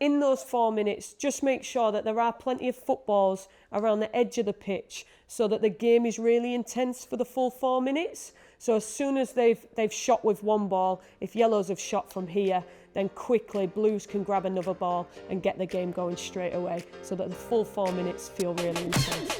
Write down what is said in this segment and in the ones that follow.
in those 4 minutes, just make sure that there are plenty of footballs around the edge of the pitch so that the game is really intense for the full 4 minutes. So as soon as they've shot with one ball, if yellows have shot from here, then quickly blues can grab another ball and get the game going straight away so that the full 4 minutes feel really intense.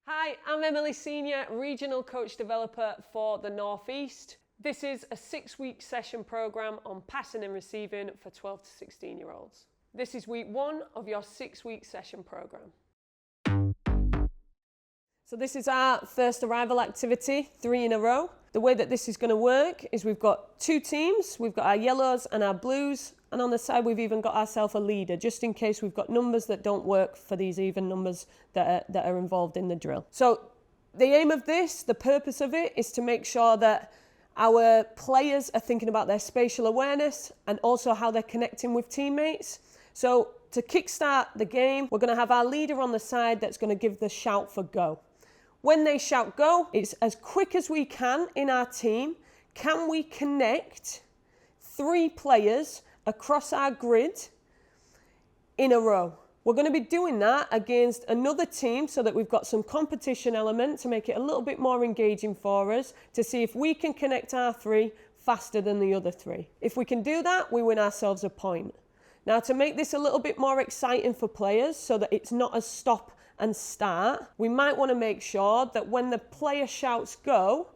Hi, I'm Emily Senior, Regional Coach Developer for the North East. This is a 6-week session programme on passing and receiving for 12 to 16-year-olds. This is week 1 of your 6-week session programme. So this is our first arrival activity, 3 in a row. The way that this is going to work is we've got 2 teams, we've got our yellows and our blues, and on the side we've even got ourselves a leader, just in case we've got numbers that don't work for these even numbers that are involved in the drill. So the aim of this, the purpose of it, is to make sure that our players are thinking about their spatial awareness and also how they're connecting with teammates. So to kickstart the game, we're going to have our leader on the side that's going to give the shout for go. When they shout go, it's as quick as we can in our team. Can we connect 3 players across our grid in a row? We're going to be doing that against another team so that we've got some competition element to make it a little bit more engaging for us, to see if we can connect our 3 faster than the other 3. If we can do that, we win ourselves a point. Now, to make this a little bit more exciting for players so that it's not a stop and start, we might want to make sure that when the player shouts go,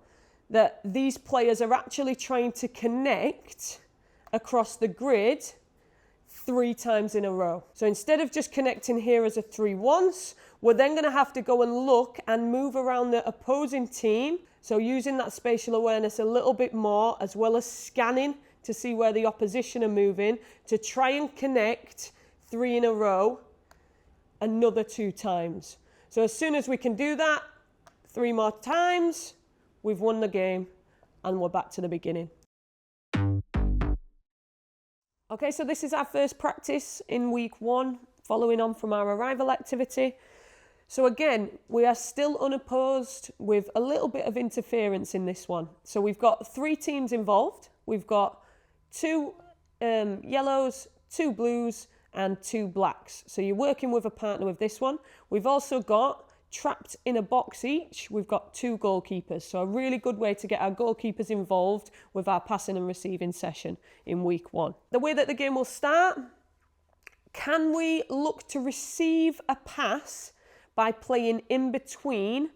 that these players are actually trying to connect across the grid 3 times in a row. So instead of just connecting here as a 3 once, we're then going to have to go and look and move around the opposing team. So using that spatial awareness a little bit more, as well as scanning to see where the opposition are moving, to try and connect 3 in a row another 2 times. So as soon as we can do that 3 more times, we've won the game and we're back to the beginning. Okay, so this is our first practice in week 1, following on from our arrival activity. So again, we are still unopposed with a little bit of interference in this one. So we've got 3 teams involved. We've got 2 yellows, 2 blues, and 2 blacks. So you're working with a partner with this one. We've also got, trapped in a box each, we've got 2 goalkeepers. So a really good way to get our goalkeepers involved with our passing and receiving session in week 1. The way that the game will start, can we look to receive a pass by playing in between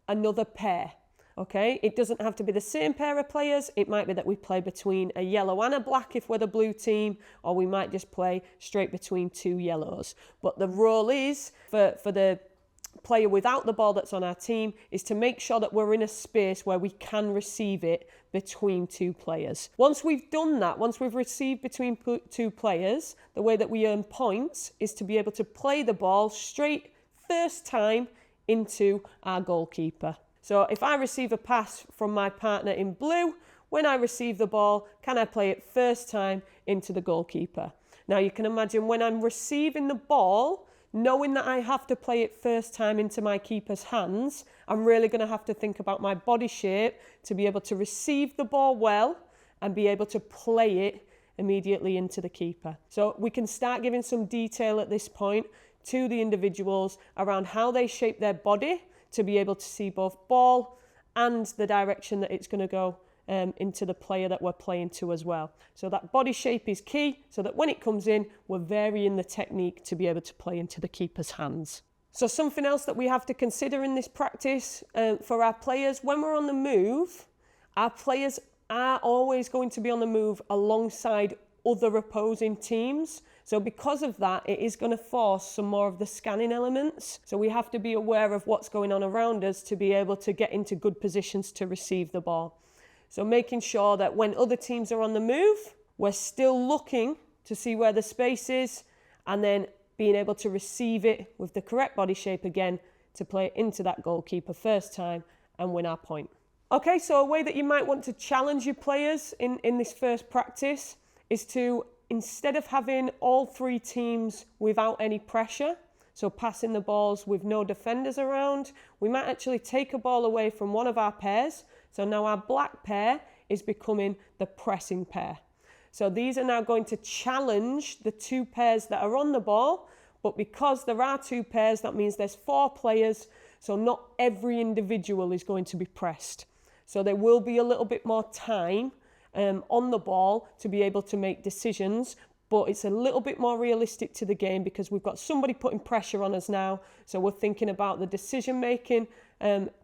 another pair? Okay, it doesn't have to be the same pair of players. It might be that we play between a yellow and a black if we're the blue team, or we might just play straight between 2 yellows. But the role is, for the player without the ball that's on our team, is to make sure that we're in a space where we can receive it between 2 players. Once we've done that, once we've received between 2 players, the way that we earn points is to be able to play the ball straight first time into our goalkeeper. So if I receive a pass from my partner in blue, when I receive the ball, can I play it first time into the goalkeeper? Now you can imagine when I'm receiving the ball, knowing that I have to play it first time into my keeper's hands, I'm really going to have to think about my body shape to be able to receive the ball well and be able to play it immediately into the keeper. So we can start giving some detail at this point to the individuals around how they shape their body to be able to see both ball and the direction that it's going to go into the player that we're playing to as well. So that body shape is key, so that when it comes in, we're varying the technique to be able to play into the keeper's hands. So something else that we have to consider in this practice for our players, when we're on the move, our players are always going to be on the move alongside other opposing teams. So because of that, it is going to force some more of the scanning elements. So we have to be aware of what's going on around us to be able to get into good positions to receive the ball. So making sure that when other teams are on the move, we're still looking to see where the space is, and then being able to receive it with the correct body shape again to play it into that goalkeeper first time and win our point. Okay, so a way that you might want to challenge your players in this first practice is to, instead of having all 3 teams without any pressure, so passing the balls with no defenders around. We might actually take a ball away from one of our pairs. So now our black pair is becoming the pressing pair. So these are now going to challenge the two pairs that are on the ball, but because there are two pairs, that means there's 4 players, so not every individual is going to be pressed. So there will be a little bit more time on the ball to be able to make decisions, but it's a little bit more realistic to the game because we've got somebody putting pressure on us now. So we're thinking about the decision making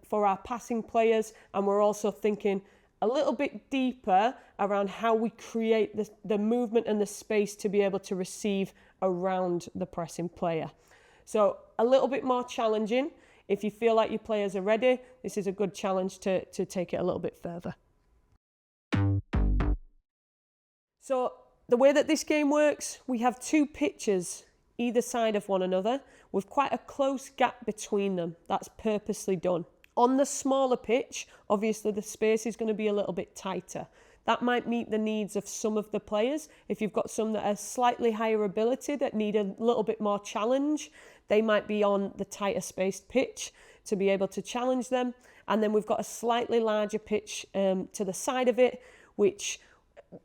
for our passing players, and we're also thinking a little bit deeper around how we create the movement and the space to be able to receive around the pressing player. So a little bit more challenging. If you feel like your players are ready, this is a good challenge to take it a little bit further. So the way that this game works, we have 2 pitches either side of one another with quite a close gap between them. That's purposely done. On the smaller pitch, obviously the space is going to be a little bit tighter. That might meet the needs of some of the players. If you've got some that are slightly higher ability that need a little bit more challenge, they might be on the tighter spaced pitch to be able to challenge them. And then we've got a slightly larger pitch to the side of it, which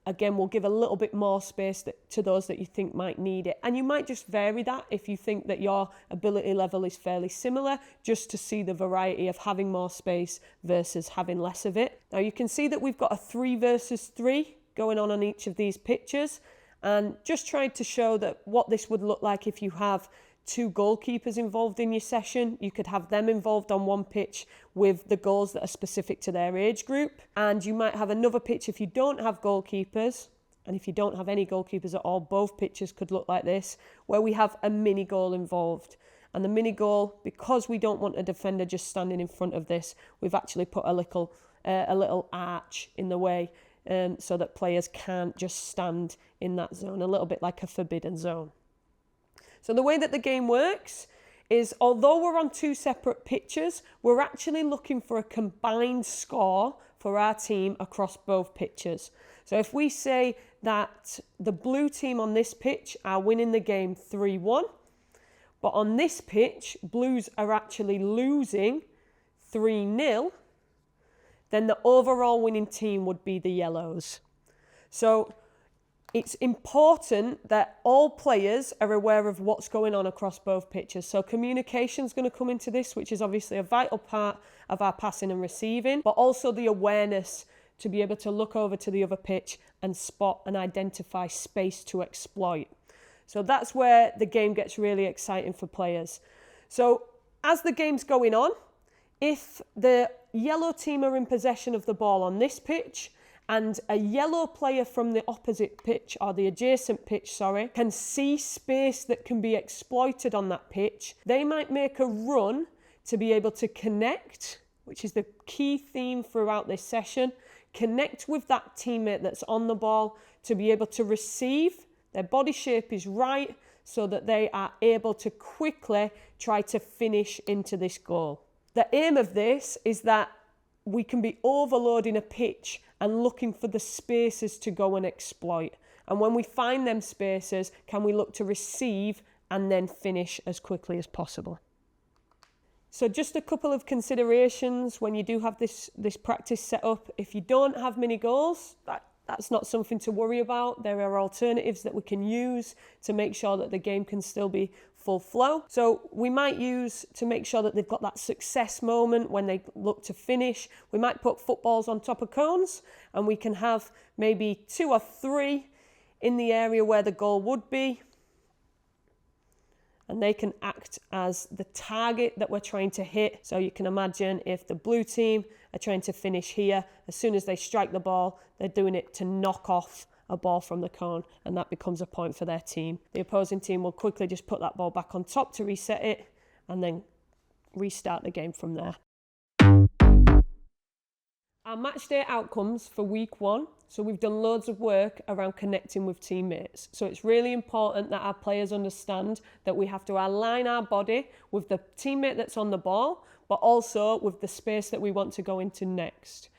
again will give a little bit more space to those that you think might need it. And you might just vary that if you think that your ability level is fairly similar, just to see the variety of having more space versus having less of it. Now you can see that we've got a 3 versus 3 going on each of these pitches, and just trying to show that what this would look like if you have 2 goalkeepers involved in your session. You could have them involved on one pitch with the goals that are specific to their age group. And you might have another pitch if you don't have goalkeepers. And if you don't have any goalkeepers at all, both pitches could look like this, where we have a mini goal involved. And the mini goal, because we don't want a defender just standing in front of this, we've actually put a little arch in the way so that players can't just stand in that zone, a little bit like a forbidden zone. So the way that the game works is, although we're on 2 separate pitches, we're actually looking for a combined score for our team across both pitches. So if we say that the blue team on this pitch are winning the game 3-1, but on this pitch, blues are actually losing 3-0, then the overall winning team would be the yellows. So it's important that all players are aware of what's going on across both pitches. So communication is going to come into this, which is obviously a vital part of our passing and receiving, but also the awareness to be able to look over to the other pitch and spot and identify space to exploit. So that's where the game gets really exciting for players. So as the game's going on, if the yellow team are in possession of the ball on this pitch, and a yellow player from the opposite pitch, or the adjacent pitch, can see space that can be exploited on that pitch, they might make a run to be able to connect, which is the key theme throughout this session, connect with that teammate that's on the ball to be able to receive. Their body shape is right so that they are able to quickly try to finish into this goal. The aim of this is that we can be overloading a pitch and looking for the spaces to go and exploit. And when we find them spaces, can we look to receive and then finish as quickly as possible? So just a couple of considerations when you do have this practice set up. If you don't have mini goals, that's not something to worry about. There are alternatives that we can use to make sure that the game can still be full flow. So we might use, to make sure that they've got that success moment when they look to finish, we might put footballs on top of cones, and we can have maybe 2 or 3 in the area where the goal would be. And they can act as the target that we're trying to hit. So you can imagine if the blue team are trying to finish here, as soon as they strike the ball, they're doing it to knock off a ball from the cone, and that becomes a point for their team. The opposing team will quickly just put that ball back on top to reset it, and then restart the game from there. Our match day outcomes for week 1. So we've done loads of work around connecting with teammates. So it's really important that our players understand that we have to align our body with the teammate that's on the ball, but also with the space that we want to go into next.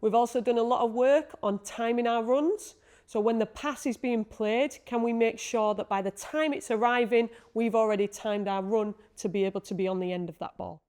We've also done a lot of work on timing our runs. So when the pass is being played, can we make sure that by the time it's arriving, we've already timed our run to be able to be on the end of that ball?